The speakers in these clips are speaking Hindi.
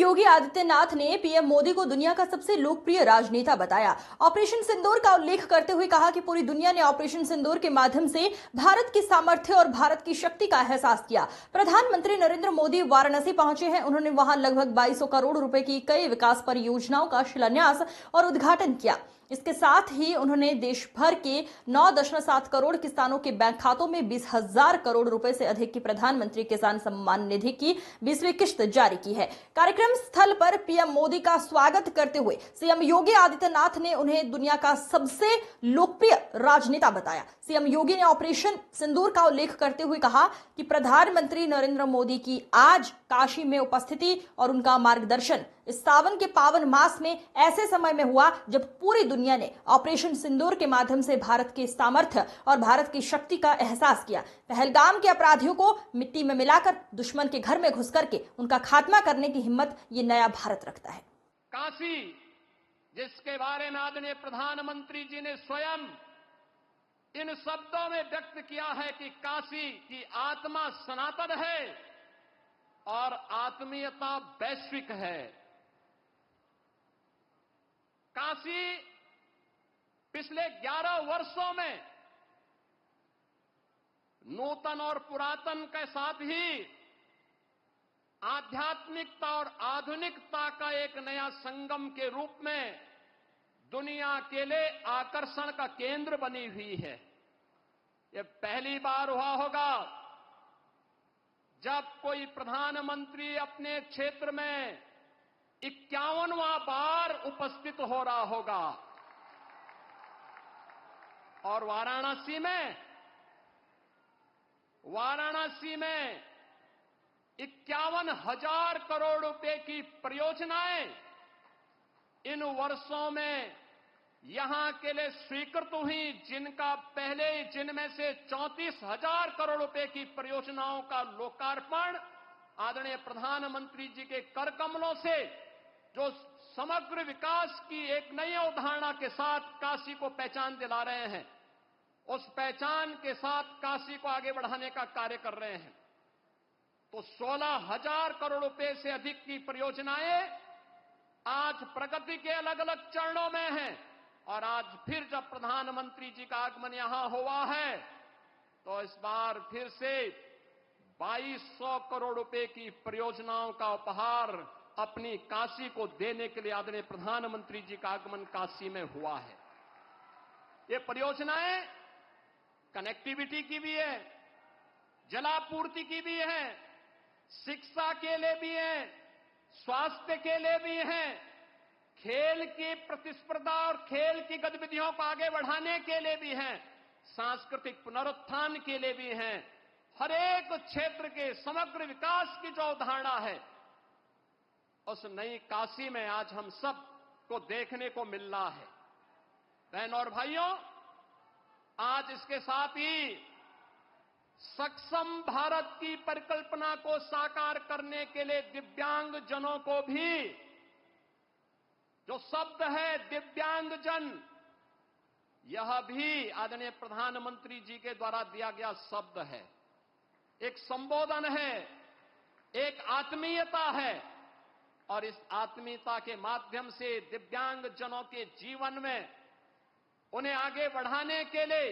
योगी आदित्यनाथ ने पीएम मोदी को दुनिया का सबसे लोकप्रिय राजनेता बताया। ऑपरेशन सिंदूर का उल्लेख करते हुए कहा कि पूरी दुनिया ने ऑपरेशन सिंदूर के माध्यम से भारत की सामर्थ्य और भारत की शक्ति का एहसास किया। प्रधानमंत्री नरेंद्र मोदी वाराणसी पहुंचे हैं। उन्होंने वहां लगभग 2200 करोड़ रुपए की कई विकास परियोजनाओं का शिलान्यास और उद्घाटन किया। इसके साथ ही उन्होंने देश भर के 9.7 करोड़ किसानों के बैंक खातों में 20,000 करोड़ रुपए से अधिक की प्रधानमंत्री किसान सम्मान निधि की 20वीं किश्त जारी की है। कार्यक्रम स्थल पर पीएम मोदी का स्वागत करते हुए सीएम योगी आदित्यनाथ ने उन्हें दुनिया का सबसे लोकप्रिय राजनेता बताया। सीएम योगी ने ऑपरेशन सिंदूर का उल्लेख करते हुए कहा कि प्रधानमंत्री नरेंद्र मोदी की आज काशी में उपस्थिति और उनका मार्गदर्शन इस सावन के पावन मास में ऐसे समय में हुआ जब पूरी दुनिया ने ऑपरेशन सिंदूर के माध्यम से भारत के सामर्थ्य और भारत की शक्ति का एहसास किया। पहलगाम के अपराधियों को मिट्टी में मिलाकर दुश्मन के घर में घुस करके उनका खात्मा करने की हिम्मत ये नया भारत रखता है। काशी, जिसके बारे में आदरणीय प्रधानमंत्री जी ने स्वयं इन शब्दों में व्यक्त किया है कि काशी की आत्मा सनातन है और आत्मीयता वैश्विक है। काशी पिछले 11 वर्षों में नूतन और पुरातन के साथ ही आध्यात्मिकता और आधुनिकता का एक नया संगम के रूप में दुनिया के लिए आकर्षण का केंद्र बनी हुई है। यह पहली बार हुआ होगा जब कोई प्रधानमंत्री अपने क्षेत्र में 51वां बार उपस्थित हो रहा होगा और वाराणसी में 51,000 करोड़ रुपए की परियोजनाएं इन वर्षों में यहां के लिए स्वीकृत हुई, जिनमें से 34,000 करोड़ रुपए की परियोजनाओं का लोकार्पण आदरणीय प्रधानमंत्री जी के कर कमलों से जो समग्र विकास की एक नई अवधारणा के साथ काशी को पहचान दिला रहे हैं, उस पहचान के साथ काशी को आगे बढ़ाने का कार्य कर रहे हैं। तो 16,000 करोड़ रुपए से अधिक की परियोजनाएं आज प्रगति के अलग अलग चरणों में हैं और आज फिर जब प्रधानमंत्री जी का आगमन यहां हुआ है तो इस बार फिर से 2200 करोड़ रुपए की परियोजनाओं का उपहार अपनी काशी को देने के लिए आदरणीय प्रधानमंत्री जी का आगमन काशी में हुआ है। ये परियोजनाएं कनेक्टिविटी की भी है, जलापूर्ति की भी है, शिक्षा के लिए भी है, स्वास्थ्य के लिए भी है, खेल की प्रतिस्पर्धा और खेल की गतिविधियों को आगे बढ़ाने के लिए भी है, सांस्कृतिक पुनरुत्थान के लिए भी है। हर एक क्षेत्र के समग्र विकास की जो अवधारणा है उस नई काशी में आज हम सब को देखने को मिल रहा है। बहनों और भाइयों, आज इसके साथ ही सक्षम भारत की परिकल्पना को साकार करने के लिए दिव्यांग जनों को भी, जो शब्द है दिव्यांगजन, यह भी आदरणीय प्रधानमंत्री जी के द्वारा दिया गया शब्द है। एक संबोधन है, एक आत्मीयता है और इस आत्मीयता के माध्यम से दिव्यांग जनों के जीवन में उन्हें आगे बढ़ाने के लिए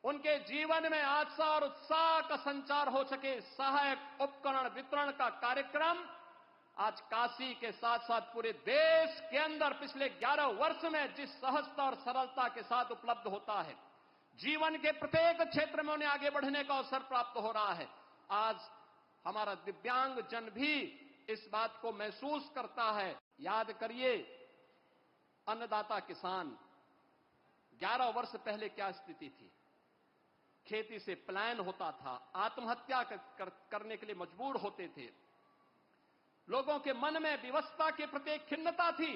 उनके जीवन में आशा और उत्साह का संचार हो सके, सहायक उपकरण वितरण का कार्यक्रम आज काशी के साथ साथ पूरे देश के अंदर पिछले 11 वर्ष में जिस सहजता और सरलता के साथ उपलब्ध होता है, जीवन के प्रत्येक क्षेत्र में उन्हें आगे बढ़ने का अवसर प्राप्त हो रहा है। आज हमारा दिव्यांग जन भी इस बात को महसूस करता है। याद करिए, अन्नदाता किसान 11 वर्ष पहले क्या स्थिति थी। खेती से पलायन होता था, आत्महत्या करने के लिए मजबूर होते थे, लोगों के मन में विवशता के प्रति खिन्नता थी।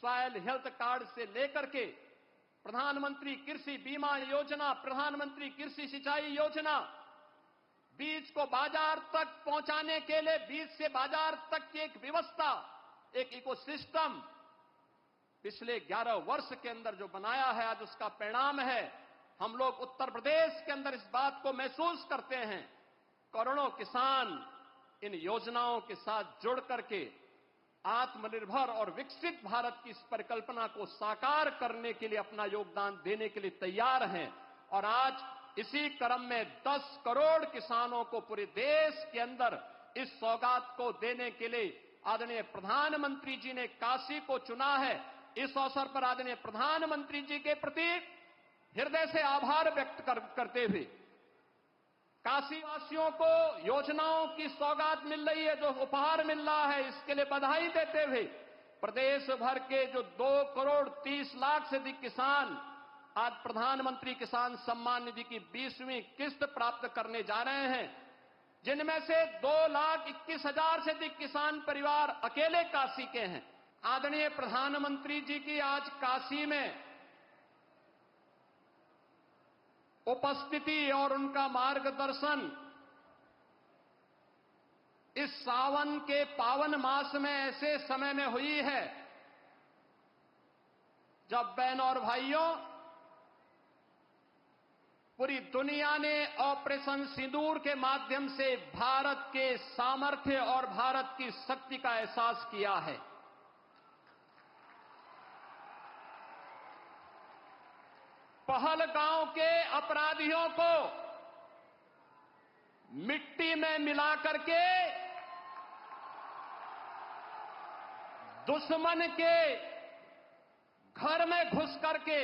सॉइल हेल्थ कार्ड से लेकर के प्रधानमंत्री कृषि बीमा योजना, प्रधानमंत्री कृषि सिंचाई योजना, बीज को बाजार तक पहुंचाने के लिए बीज से बाजार तक की एक व्यवस्था, एक इकोसिस्टम पिछले 11 वर्ष के अंदर जो बनाया है, आज उसका परिणाम है। हम लोग उत्तर प्रदेश के अंदर इस बात को महसूस करते हैं। करोड़ों किसान इन योजनाओं के साथ जुड़ करके आत्मनिर्भर और विकसित भारत की इस परिकल्पना को साकार करने के लिए अपना योगदान देने के लिए तैयार हैं। और आज इसी क्रम में 10 करोड़ किसानों को पूरे देश के अंदर इस सौगात को देने के लिए आदरणीय प्रधानमंत्री जी ने काशी को चुना है। इस अवसर पर आदरणीय प्रधानमंत्री जी के प्रति हृदय से आभार व्यक्त करते हुए काशी वासियों को योजनाओं की सौगात मिल रही है, जो उपहार मिल रहा है, इसके लिए बधाई देते हुए प्रदेश भर के जो 2 करोड़ 30 लाख से अधिक किसान आज प्रधानमंत्री किसान सम्मान निधि की 20वीं किस्त प्राप्त करने जा रहे हैं, जिनमें से 2,21,000 से अधिक किसान परिवार अकेले काशी के हैं। आदरणीय प्रधानमंत्री जी की आज काशी में उपस्थिति और उनका मार्गदर्शन इस सावन के पावन मास में ऐसे समय में हुई है जब बहनों और भाइयों पूरी दुनिया ने ऑपरेशन सिंदूर के माध्यम से भारत के सामर्थ्य और भारत की शक्ति का एहसास किया है। पहलगांव के अपराधियों को मिट्टी में मिलाकर के दुश्मन के घर में घुस करके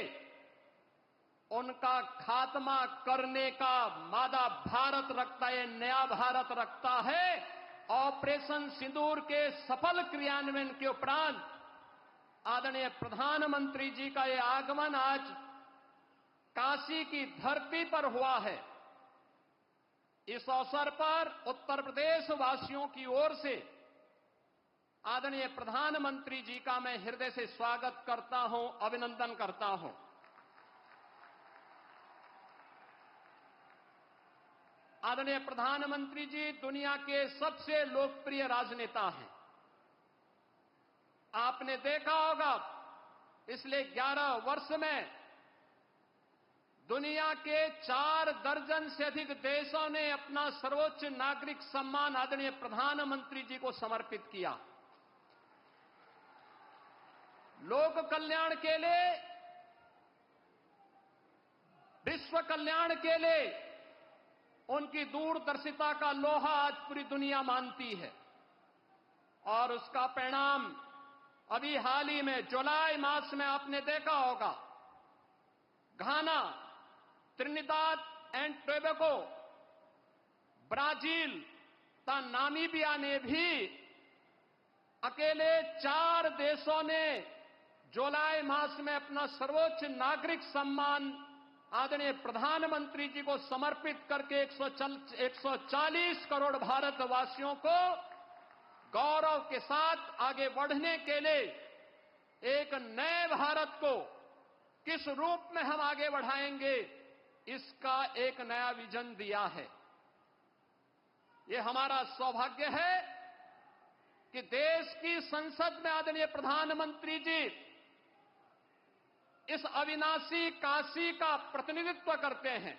उनका खात्मा करने का मादा भारत रखता है, नया भारत रखता है। ऑपरेशन सिंदूर के सफल क्रियान्वयन के उपरांत आदरणीय प्रधानमंत्री जी का यह आगमन आज काशी की धरती पर हुआ है। इस अवसर पर उत्तर प्रदेश वासियों की ओर से आदरणीय प्रधानमंत्री जी का मैं हृदय से स्वागत करता हूं, अभिनंदन करता हूं। आदरणीय प्रधानमंत्री जी दुनिया के सबसे लोकप्रिय राजनेता हैं। आपने देखा होगा पिछले 11 वर्ष में दुनिया के 4 दर्जन से अधिक देशों ने अपना सर्वोच्च नागरिक सम्मान आदरणीय प्रधानमंत्री जी को समर्पित किया। लोक कल्याण के लिए, विश्व कल्याण के लिए उनकी दूरदर्शिता का लोहा आज पूरी दुनिया मानती है। और उसका परिणाम अभी हाल ही में जुलाई मास में आपने देखा होगा, घाना, त्रिनिदाद एंड टोबैगो, ब्राजील तथा नामीबिया ने भी अकेले 4 देशों ने जुलाई मास में अपना सर्वोच्च नागरिक सम्मान आदरणीय प्रधानमंत्री जी को समर्पित करके 140 करोड़ भारतवासियों को गौरव के साथ आगे बढ़ने के लिए एक नए भारत को किस रूप में हम आगे बढ़ाएंगे, इसका एक नया विजन दिया है। ये हमारा सौभाग्य है कि देश की संसद में आदरणीय प्रधानमंत्री जी इस अविनाशी काशी का प्रतिनिधित्व करते हैं।